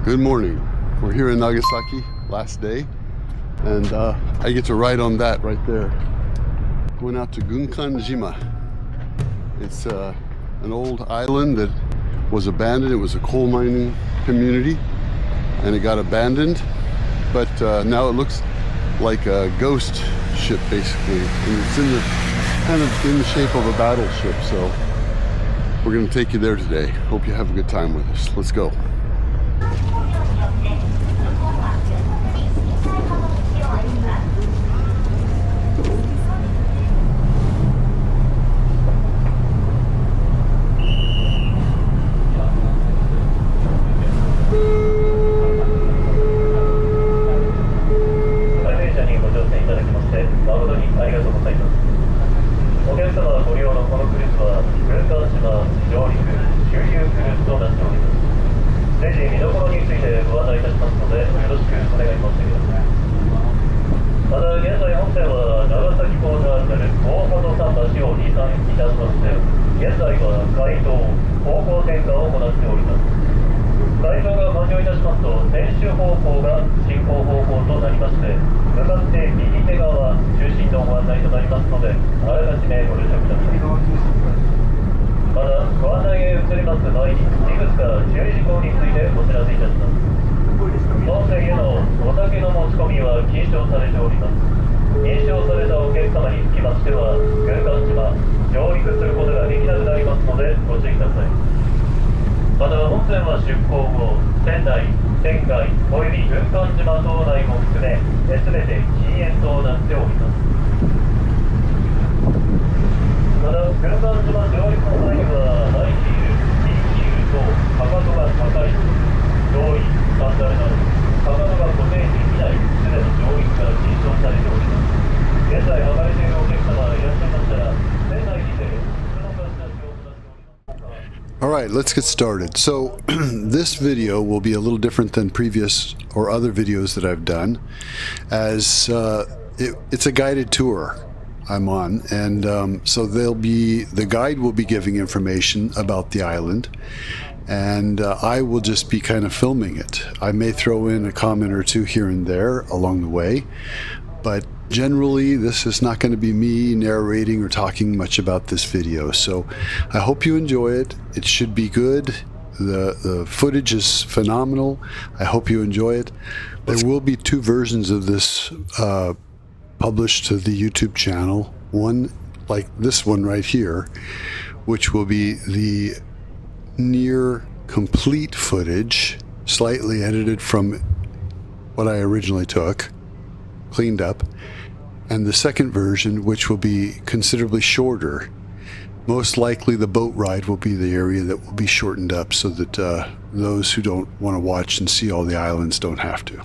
Good morning. We're here in Nagasaki, last day, and I get to ride on that right there. Going out to Gunkanjima. It's an old island that was abandoned. It was a coal mining community, and it got abandoned, but now it looks like a ghost ship, basically, and it's in the kind of in the shape of a battleship. So we're going to take you there today. Hope you have a good time with us. Let's go. Alright, let's get started. So this video will be a little different than previous or other videos that I've done, as it's a guided tour I'm on, and so the guide will be giving information about the island, and I will just be kind of filming it. I may throw in a comment or two here and there along the way, but generally this is not going to be me narrating or talking much about this video. So I hope you enjoy it. It should be good. The footage is phenomenal. I hope you enjoy it. There will be two versions of this published to the YouTube channel. One like this one right here, which will be the near complete footage, slightly edited from what I originally took, cleaned up, and the second version, which will be considerably shorter. Most likely the boat ride will be the area that will be shortened up so that those who don't want to watch and see all the islands don't have to.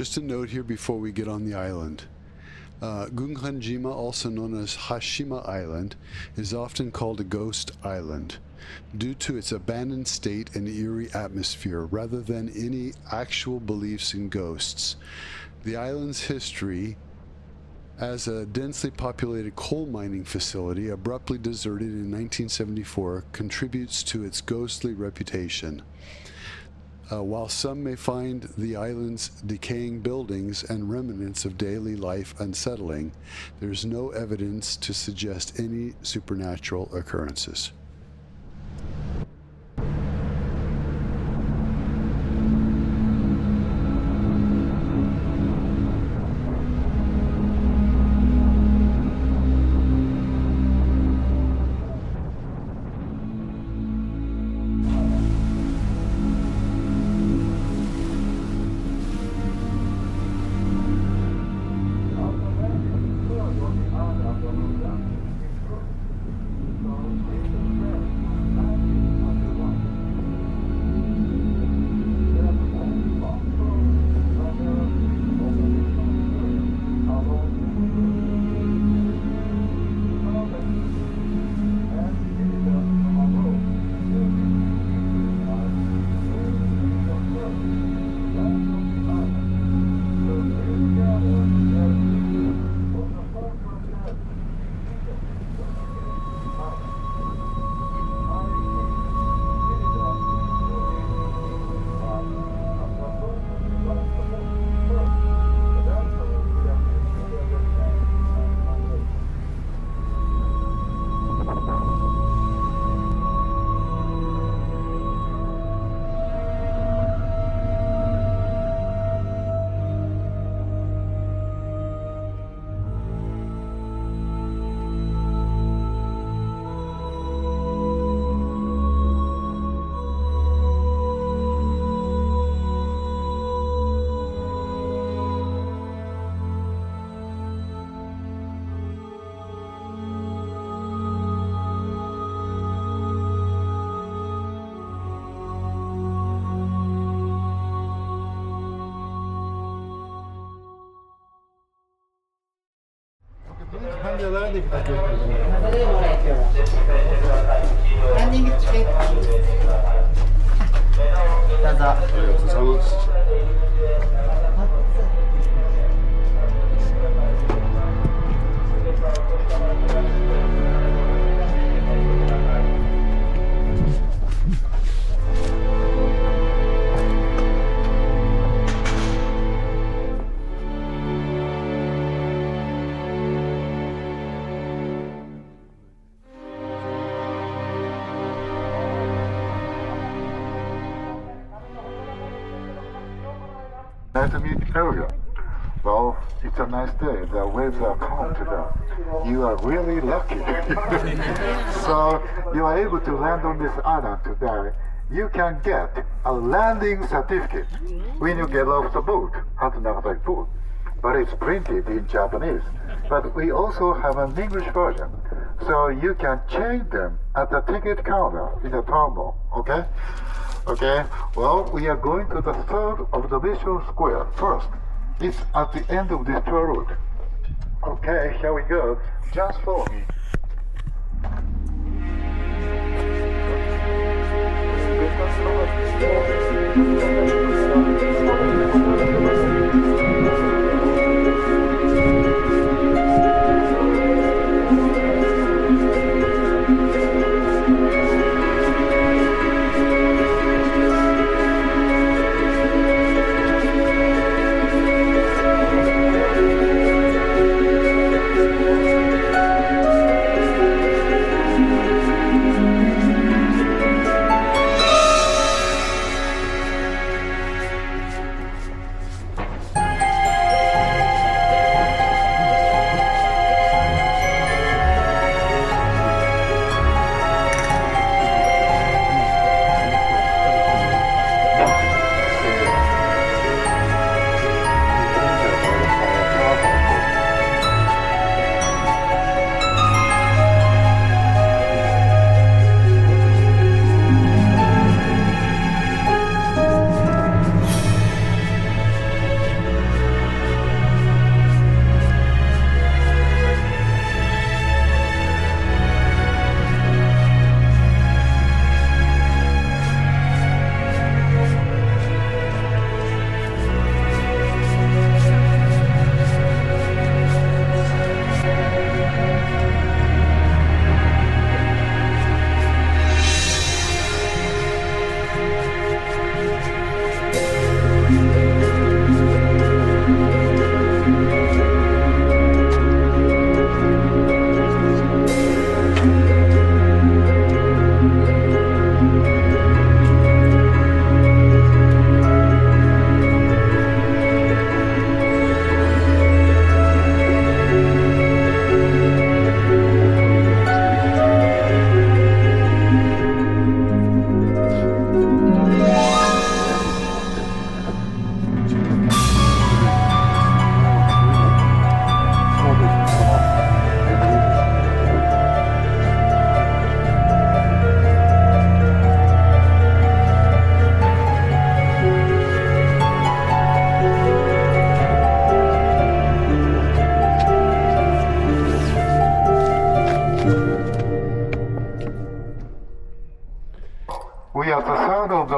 Just a note here before we get on the island. Gunkanjima, also known as Hashima Island, is often called a ghost island due to its abandoned state and eerie atmosphere rather than any actual beliefs in ghosts. The island's history as a densely populated coal mining facility abruptly deserted in 1974 contributes to its ghostly reputation. While some may find the island's decaying buildings and remnants of daily life unsettling, there's no evidence to suggest any supernatural occurrences. 랜딩チケット。どうぞ。ありがとうございます。Nice to meet area. Well, it's a nice day. The waves are calm today. You are really lucky. So you are able to land on this island today. You can get a landing certificate when you get off the boat at Nagasaki port. But it's printed in Japanese. But we also have an English version. So you can change them at the ticket counter in the terminal. Okay? Okay, well, we are going to the third observation square first. It's at the end of this tour route. Okay, here we go. Just follow me.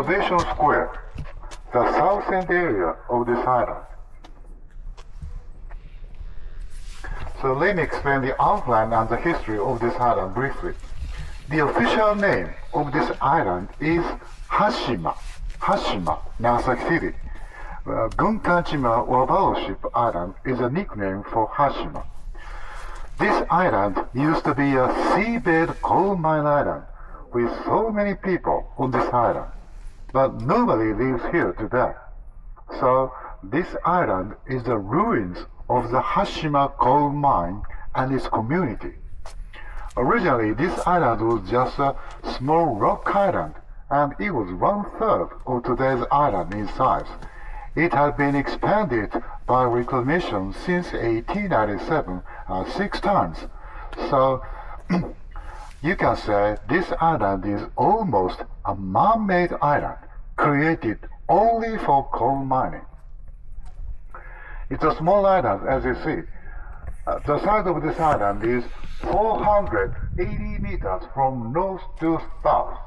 Salvation Square, the south end area of this island. So let me explain the outline and the history of this island briefly. The official name of this island is Hashima, Nagasaki City. Gunkanjima or Battleship Island is a nickname for Hashima. This island used to be a seabed coal mine island with so many people on this island, but nobody lives here today. So this island is the ruins of the Hashima coal mine and its community. Originally, this island was just a small rock island, and it was 1/3 of today's island in size. It had been expanded by reclamation since 1897 6 times. So you can say this island is almost a man-made island created only for coal mining. It's a small island, as you see. The size of this island is 480 meters from north to south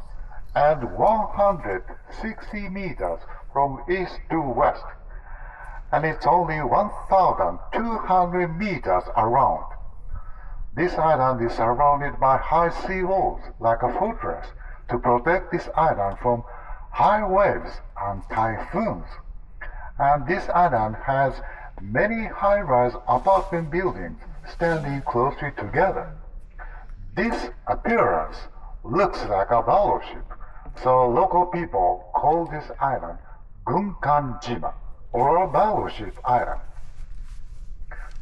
and 160 meters from east to west. And it's only 1,200 meters around. This island is surrounded by high sea walls like a fortress to protect this island from high waves and typhoons. And this island has many high-rise apartment buildings standing closely together. This appearance looks like a battleship, so local people call this island Gunkanjima, or Battleship Island.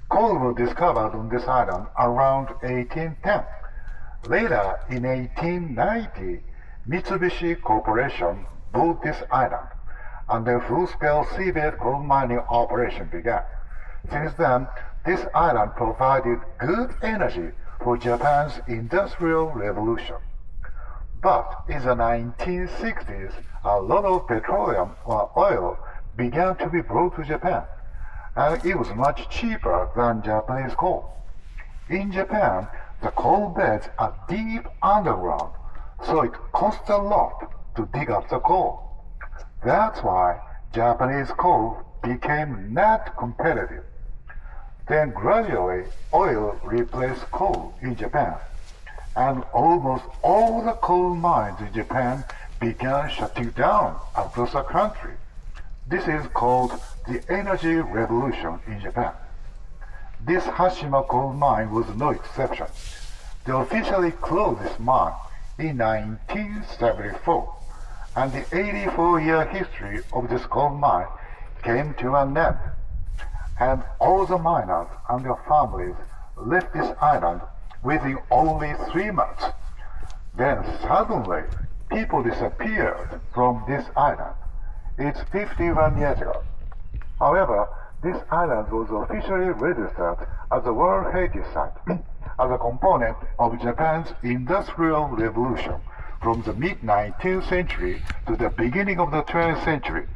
Coal was discovered on this island around 1810. Later, in 1890, Mitsubishi Corporation bought this island, and the full-scale seabed coal mining operation began. Since then, this island provided good energy for Japan's Industrial Revolution. But in the 1960s, a lot of petroleum or oil began to be brought to Japan, and it was much cheaper than Japanese coal. In Japan, the coal beds are deep underground, so it costs a lot to dig up the coal. That's why Japanese coal became not competitive. Then gradually, oil replaced coal in Japan, and almost all the coal mines in Japan began shutting down across the country. This is called the Energy Revolution in Japan. This Hashima coal mine was no exception. They officially closed this mine in 1974, and the 84-year history of this coal mine came to an end. And all the miners and their families left this island within only 3 months. Then suddenly, people disappeared from this island. It's 51 years ago. However, this island was officially registered as a World Heritage Site as a component of Japan's Industrial Revolution from the mid-19th century to the beginning of the 20th century.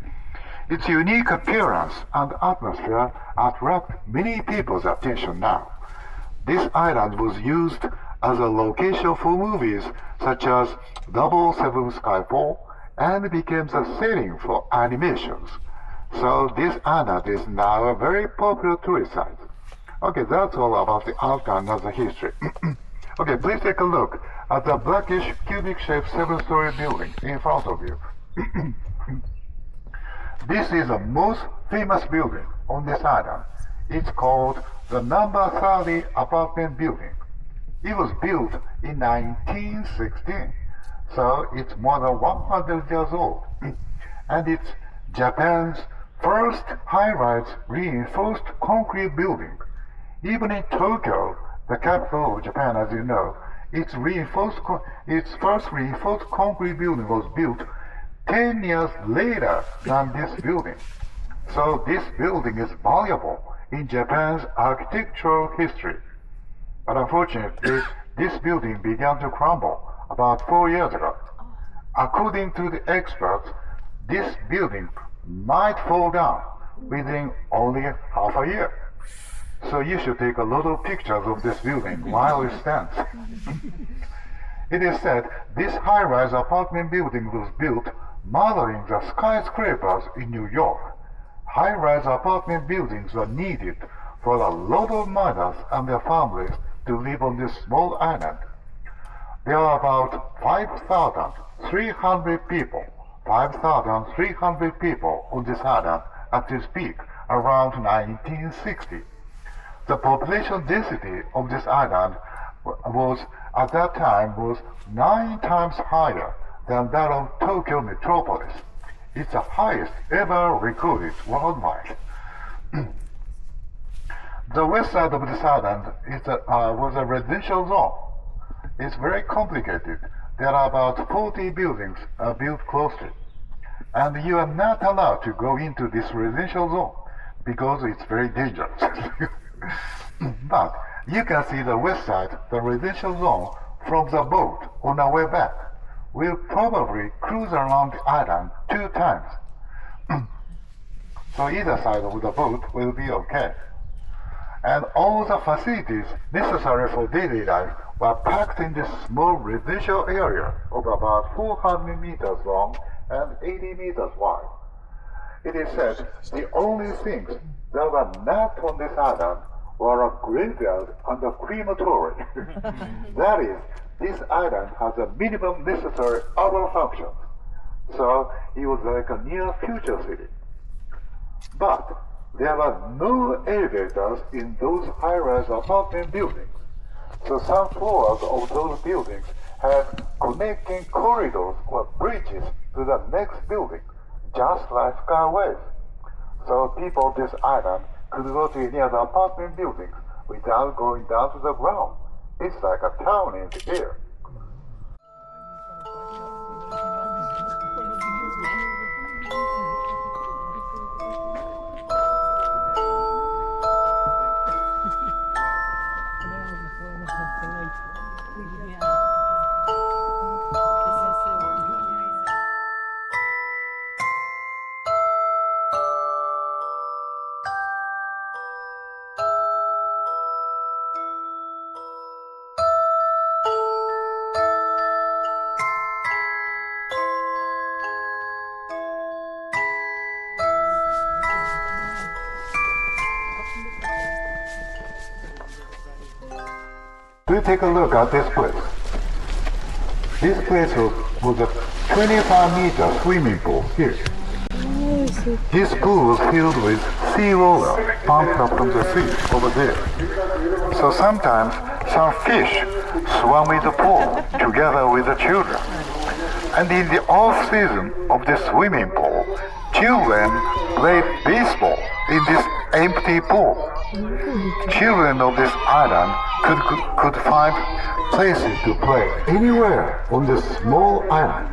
Its unique appearance and atmosphere attract many people's attention now. This island was used as a location for movies such as 007 Skyfall and became the setting for animations. So this island is now a very popular tourist site. Okay, that's all about the outline of the history. Okay, please take a look at the blackish cubic-shaped 7-story building in front of you. This is the most famous building on this island. It's called the number 30 apartment building. It was built in 1916, so it's more than 100 years old. And it's Japan's first high-rise reinforced concrete building. Even in Tokyo, the capital of Japan, as you know, its first reinforced concrete building was built 10 years later than this building. So this building is valuable in Japan's architectural history. But unfortunately, this building began to crumble about 4 years ago. According to the experts, this building might fall down within only half a year. So you should take a lot of pictures of this building while it stands. It is said this high-rise apartment building was built modeling the skyscrapers in New York. High-rise apartment buildings were needed for a lot of miners and their families to live on this small island. There are about 5,300 people on this island at its peak around 1960. The population density of this island was at that time 9 times higher than that of Tokyo metropolis. It's the highest ever recorded worldwide. The west side of this island was a residential zone. It's very complicated. There are about 40 buildings built closely. And you are not allowed to go into this residential zone because it's very dangerous. But you can see the west side, the residential zone, from the boat on our way back. We'll probably cruise around the island 2 times. So either side of the boat will be okay. And all the facilities necessary for daily life were packed in this small residential area of about 400 meters long and 80 meters wide. It is said the only things that were not on this island were a graveyard and a crematory. That is, this island has a minimum necessary urban functions. So it was like a near future city. But there were no elevators in those high-rise apartment buildings. So some floors of those buildings had connecting corridors or bridges to the next building, just like skyways. So people on this island could go to any other apartment buildings without going down to the ground. It's like a town in the air. We take a look at this place. This place was a 25-meter swimming pool here. This pool was filled with seawater pumped up from the sea over there. So sometimes some fish swam in the pool together with the children. And in the off-season of the swimming pool, children played baseball in this empty pool. Children of this island could find places to play anywhere on this small island.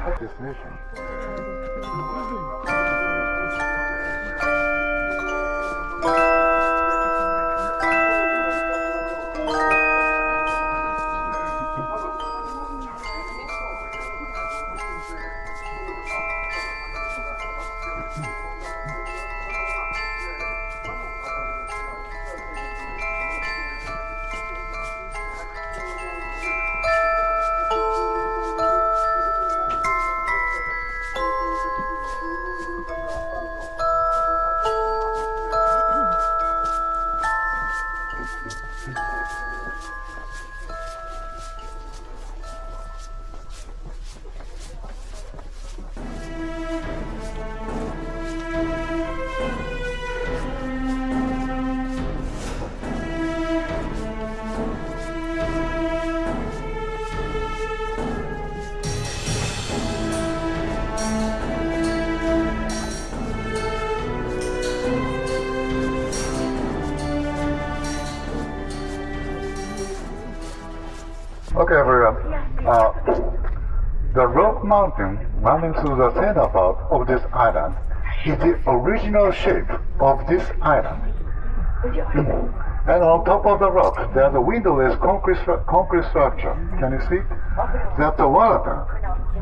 Okay, everyone. The rock mountain running through the center part of this island is the original shape of this island. And on top of the rock, there's a windowless concrete structure. Can you see? That's a water tank.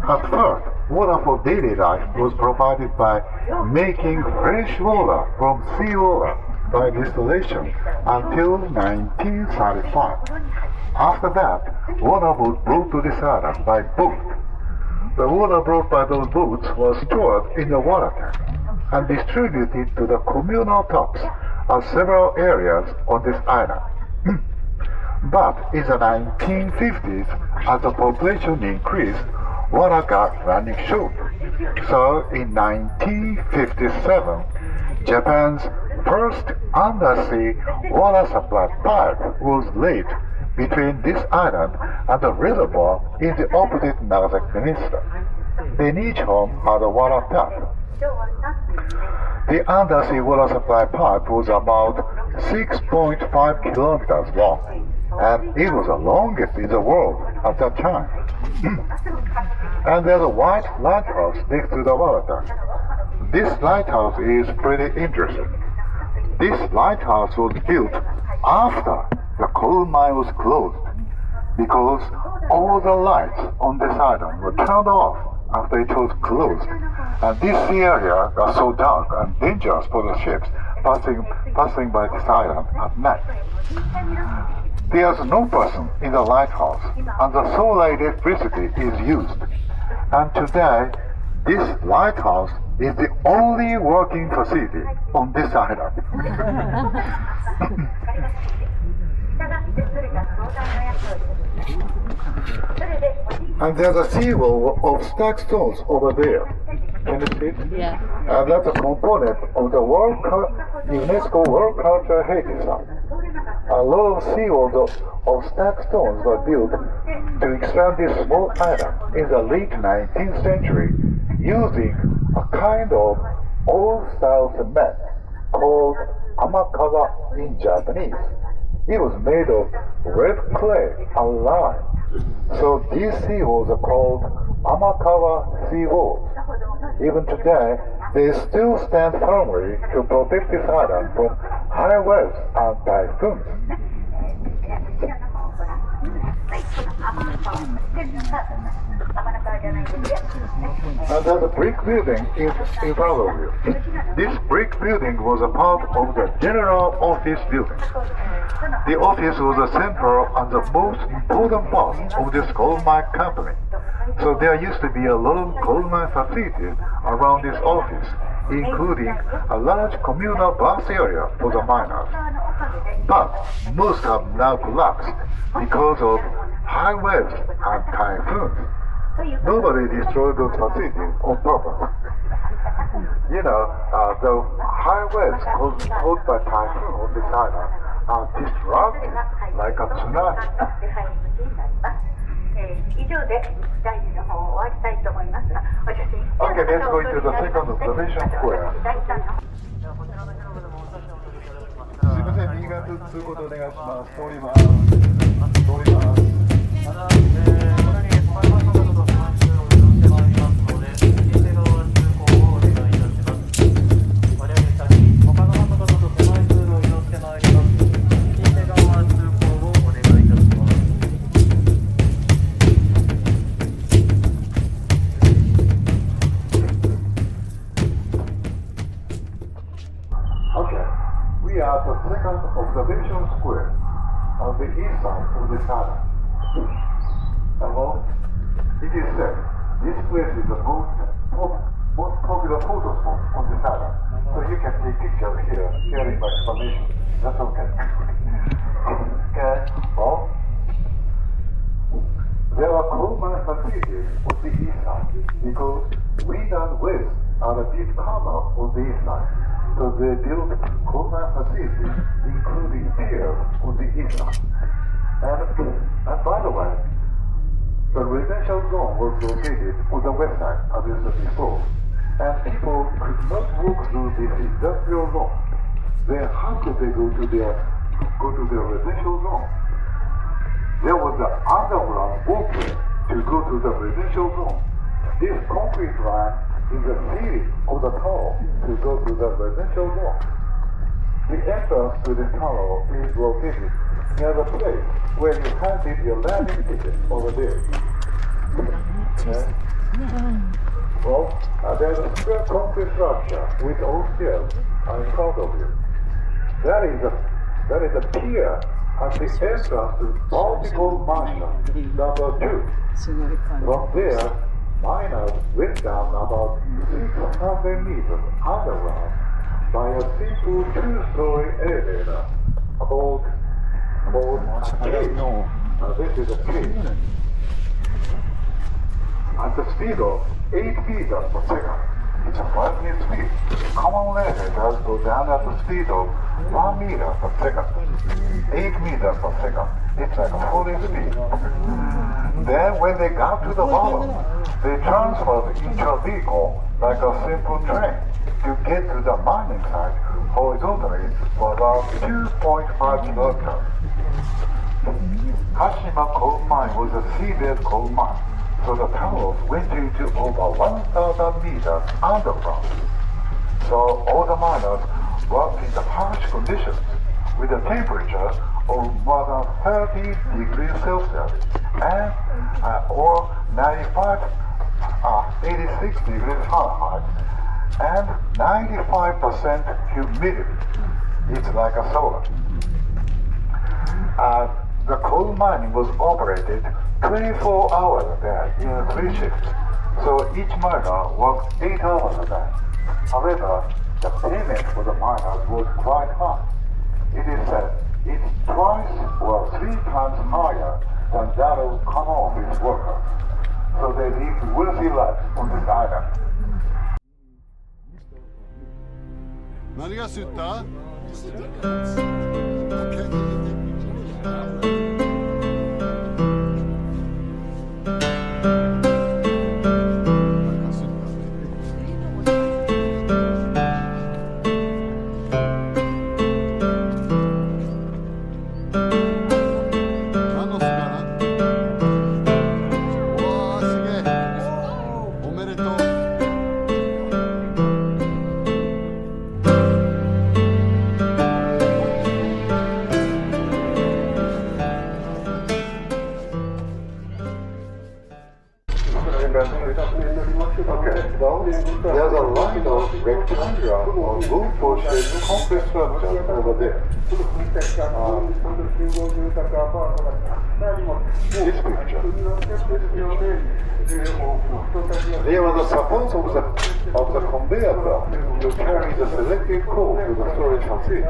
At first, water for daily life was provided by making fresh water from seawater by distillation until 1935. After that, water was brought to this island by boat. The water brought by those boats was stored in the water tank and distributed to the communal taps at several areas on this island. But in the 1950s, as the population increased, water got running short. So in 1957, Japan's first undersea water supply pipe was laid between this island and the reservoir in the opposite Nagasaki Peninsula. They each home had a water tap. The undersea water supply pipe was about 6.5 kilometers long, and it was the longest in the world at that time. And there's a white lighthouse next to the water tank. This lighthouse is pretty interesting. This lighthouse was built after the coal mine was closed because all the lights on this island were turned off after it was closed. And this area got so dark and dangerous for the ships passing by this island at night. There's no person in the lighthouse, and the solar electricity is used. And today, this lighthouse is the only working facility on this island. And there's a seawall of stacked stones over there. Can you see it? Yeah. And that's a component of the UNESCO World Cultural Heritage Site. A lot of seawalls of stacked stones were built to expand this small island in the late 19th century using a kind of old-style cement called amakawa in Japanese. It was made of red clay and lime. So these seawalls are called amakawa seawalls. Even today, they still stand firmly to protect this island from high waves and typhoons. And there's a brick building in front of you. This brick building was a part of the general office building. The office was the central and the most important part of this coal mine company. So there used to be a lot of coal mine facilities around this office, including a large communal bus area for the miners. But most have now collapsed because of high waves and typhoons. Nobody destroyed those facilities on purpose. You know, the high waves caused by typhoon on this island are disruptive like a tsunami. Okay, let's go into the second observation square. すみません、右側通行でお願いします。通ります。通ります。Observation square on the east side of this island. Well, it is said this place is the most popular photo spot on this island. So you can take pictures here, hearing my explanation. That's okay. Okay, well, there are coal mine facilities on the east side because wind and waves are a bit calmer on the east side. So they built coal mine facilities, including piers on the east side. And by the way, the residential zone was located on the west side, as I said before. And people could not walk through this industrial zone. Then how could they go to their residential zone? There was an underground walkway to go to the residential zone. This concrete line in the ceiling of the tunnel to go to the residential zone. The entrance to this tunnel is located near the place where you handed your landing ticket over there. Okay? Well, there's a square concrete structure with all stairs in front of you. That is a pier at the entrance to Baltimore Mansion number 2. From there, miners went down about 600 meters underground by a simple two-story elevator called a cave. This is a cave. At the speed of 8 meters per second. It's a frightening speed. Common elevators go down at the speed of 1 meter per second. 8 meters per second. It's like a falling speed. Then when they got to the bottom, they transferred into a vehicle like a simple train to get to the mining site horizontally for about 2.5 kilometers. Kashima coal mine was a seabed coal mine, so the tunnels went into over 1,000 meters underground. So all the miners worked in the harsh conditions with a temperature of more than 30 degrees Celsius and or 86 degrees Fahrenheit and 95% humidity. It's like a solar. The coal mining was operated 24 hours a day in 3 shifts, so each miner worked 8 hours a day. However, the payment for the miners was quite high. It is said it's twice or 3 times higher than that of common office workers, so they lived wealthy lives on this island. 何が吸った？There's a line of rectangular or boat-shaped complex structures over there. This picture. There are the supports of the conveyor belt to carry the selected coal to the storage facility.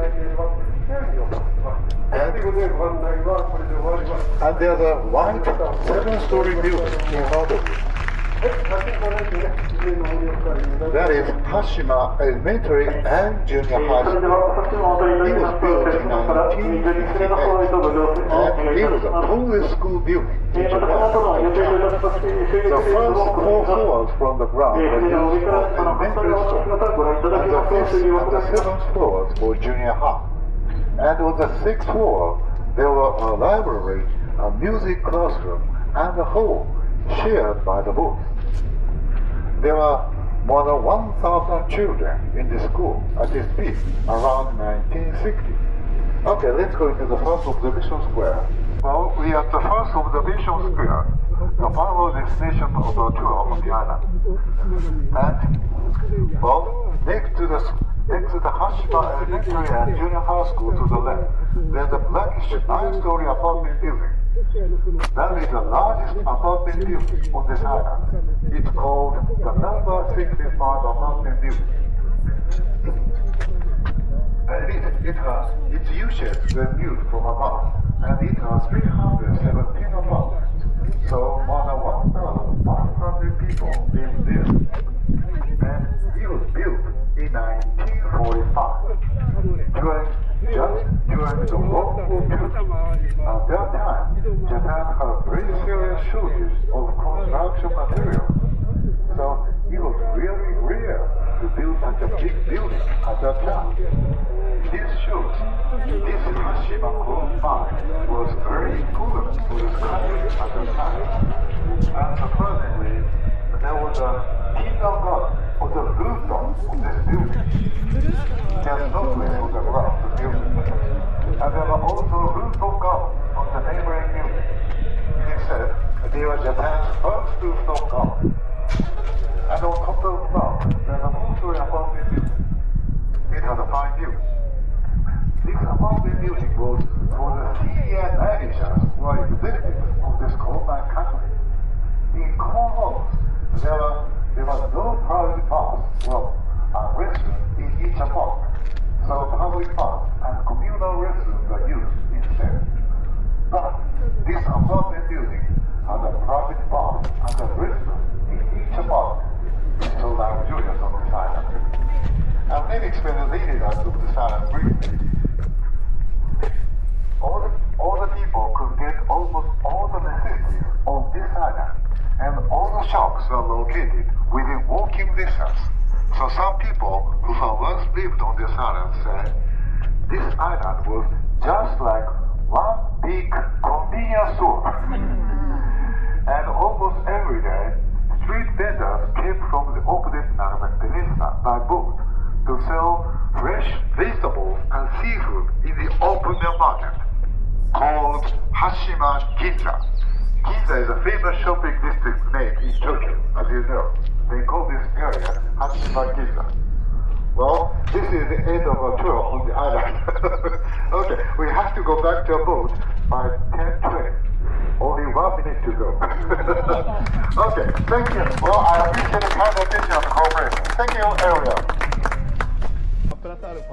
And there's a white 7-story building in front of it. That is Kashima Elementary and Junior High School. It was built in 1958 and it was the tallest school building in Japan. The first 4 floors from the ground were used for elementary school, and the 5th and the 7th floors for junior high. And on the 6th floor, there were a library, a music classroom, and a hall shared by the both. There were more than 1,000 children in the school at its peak around 1960. Okay, let's go into the first observation square. Well, we are at the first observation square, the final destination of the tour on the island. And, well, next to the Kashima Elementary and Junior High School to the left, there's a blackish 9-story apartment building. That is the largest apartment building on this island. It's called the number 65 apartment building. Its U-shapes were built from above, and it has 317 apartments. So more than 1,100 people live there. And it was built in 1945, during the World War II. At that time, Japan had a very serious shortage of construction materials. So it was really rare to build such a big building at that time. This shows this Kashima coal mine was very important for this country at that time. And surprisingly, there was a kindergarten on the rooftop of this building. There's no place on the ground to build it. And there were also rooftop gardens on the neighboring building. It said they were Japan's first rooftop garden. And on top of the ground, there's a 4-story apartment building. It had a fine view. This apartment building was for the senior managers who are executives of this coal mine company. In common halls, there let me explain the leading of the silent briefly. All the people could get almost all the necessities on this island, and all the shops are located within walking distance. So some people who have once lived on this island say this island was just like one big convenience store. And almost every day, street vendors came from the opposite Naramak Peninsula by boat to sell fresh vegetables and seafood in the open air market called Hashima Ginza. Ginza is a famous shopping district name in Tokyo, as you know. They call this area Hashima Ginza. Well, this is the end of our tour on the island. Okay, we have to go back to our boat by 10:20. Only 1 minute to go. Okay, thank you. Well, I appreciate the kind attention and cooperation. Thank you, Ariel. プラスアルファ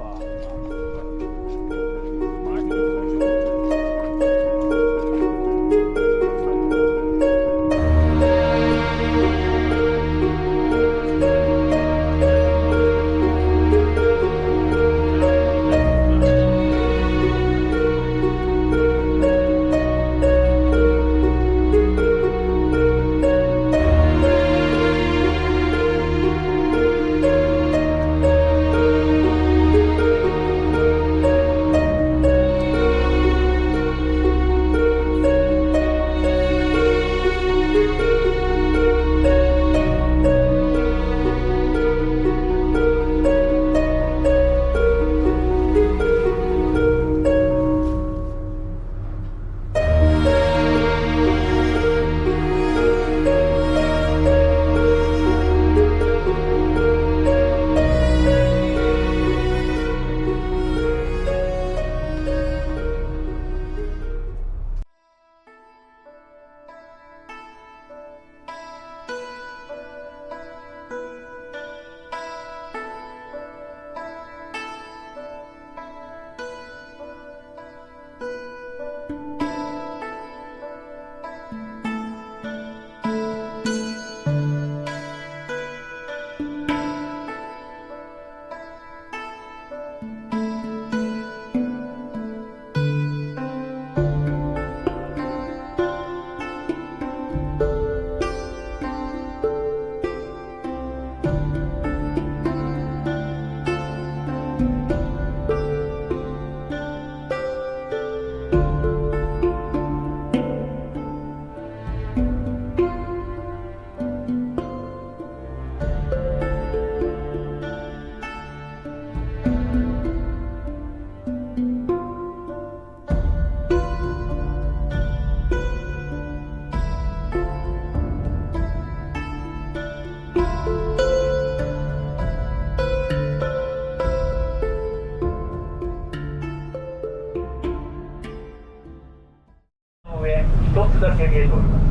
一つだけ見えております。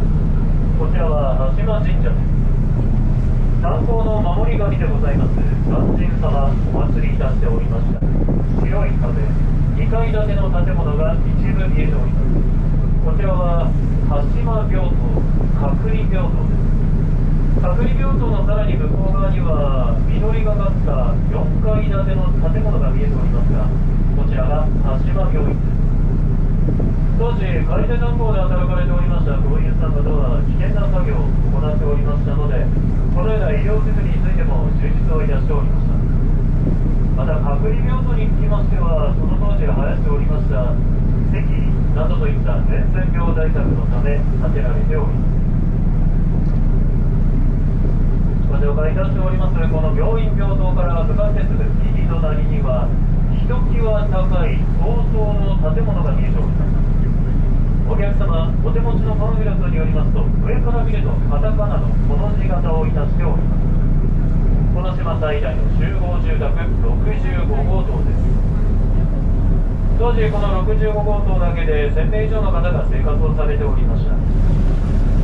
こちらは橋間神社です。炭鉱の守り神でございます鑑真様お祭りいたしておりました。白い壁、2階建ての建物が一部見えております。こちらは橋間病棟、隔離病棟です。隔離病棟のさらに向こう側には緑がかった4階建ての建物が見えておりますが、こちらが橋間病院です。当時、仮手炭鉱で働かれておりました工員さん方は危険な作業を行っておりましたので、このような医療設備についても充実をいたしておりました。また、隔離病棟につきましては、その当時流行っておりました咳などといった伝染病対策のため建てられております。ご紹介いたしております、この病院病棟から向かってすぐ右隣には、ひときわ高い高層の建物が見えております。お客様、お手持ちのパンフレットによりますと、上から見るとカタカナのこの字型をいたしております。この島最大の集合住宅65号棟です。当時この65号棟だけで1000名以上の方が生活をされておりました。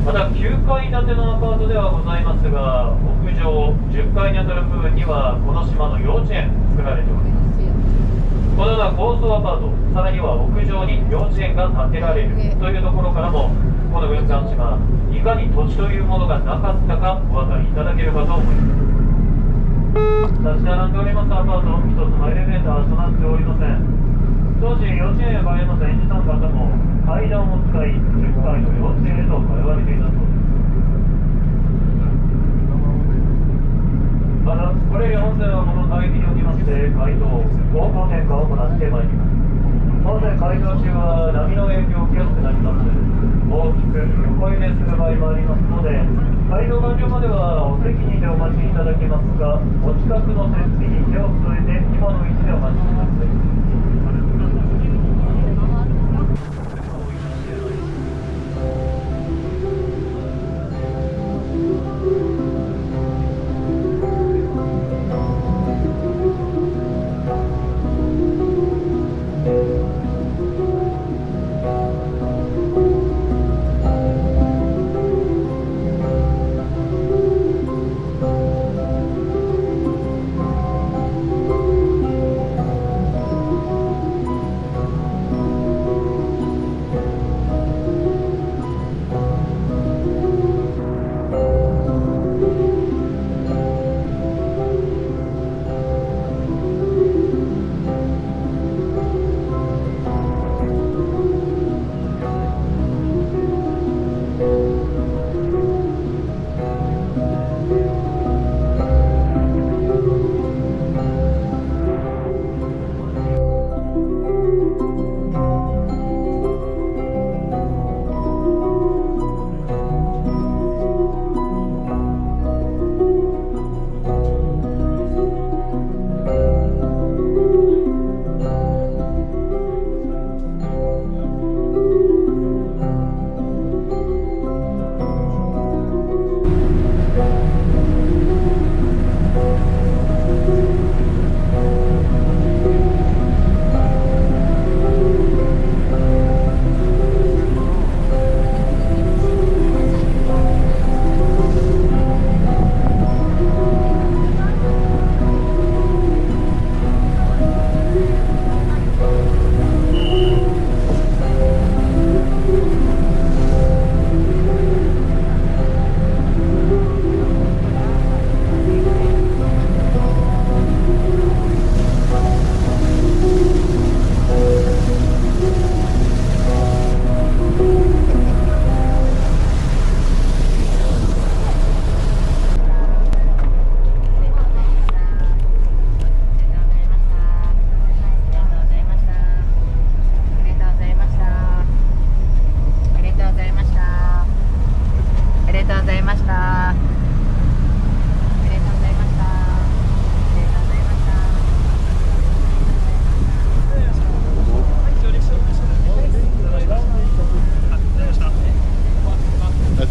また9階建てのアパートではございますが、屋上10階にあたる部分にはこの島の幼稚園作られております。このような高層アパート、さらには屋上に幼稚園が建てられるというところからも、この軍艦島、いかに土地というものがなかったかお分かりいただければと思います。立ち並んでおりますアパート、一つもエレベーターとなっておりません。当時、幼稚園や外園の園児さん方も階段を使い、10階の幼稚園へと通われていたそうです。また、これより本線はこの海域におきまして、回答、方向転換を行ってまいります。本線海上中は波の影響を受けやすくなります。大きく横揺れする場合もありますので、海上完了まではお席にてお待ちいただけますが、お近くの設備に手を添えて今の位置でお待ちください。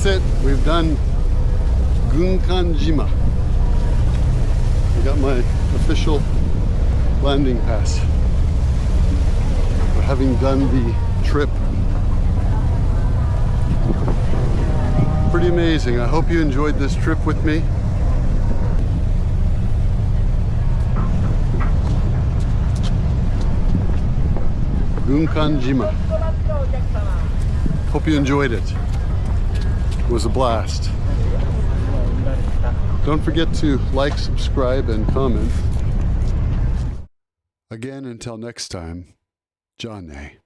That's it. We've done Gunkanjima. I got my official landing pass for having done the trip. Pretty amazing. I hope you enjoyed this trip with me. Gunkanjima. Hope you enjoyed it. It was a blast. Don't forget to like, subscribe, and comment. Again, until next time, John A.